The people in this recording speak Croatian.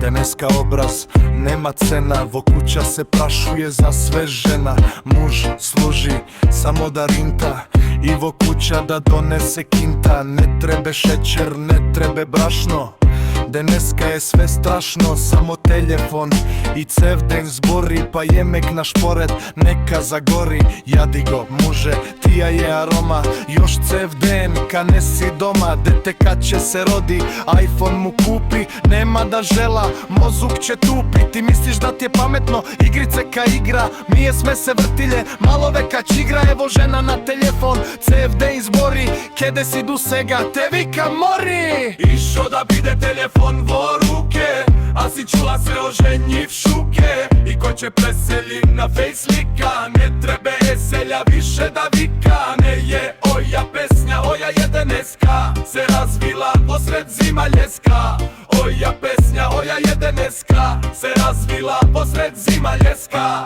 Deneska obraz, nema cena, vo kuća se prašuje za sve žena. Muž služi samo da rinta i vo kuća da donese kinta. Ne trebe šećer, ne trebe brašno, deneska je sve strašno, samo telefon i cev den zbori, pa jemek na špored neka zagori. Jadi go muže, tija je aroma, još cev den ka nesi doma. Dete kad će se rodi, iPhone mu kupi, nema da žela, mozuk će tupi. Ti misliš da ti je pametno, igrice ka igra, mije sme se vrtilje, malove ka čigra. Evo žena na telefon, cev den zbori, kede si du sega, te vika mori. Išo da bide telefon vo ruke, a si čula se oženji v šuke. I ko će preseli na face slika, ne trebe eselja više da vika. Ne je oja pesnja, oja je deneska, se razvila posred zima ljeska. Oja pesnja, oja je deneska, se razvila posred zima ljeska.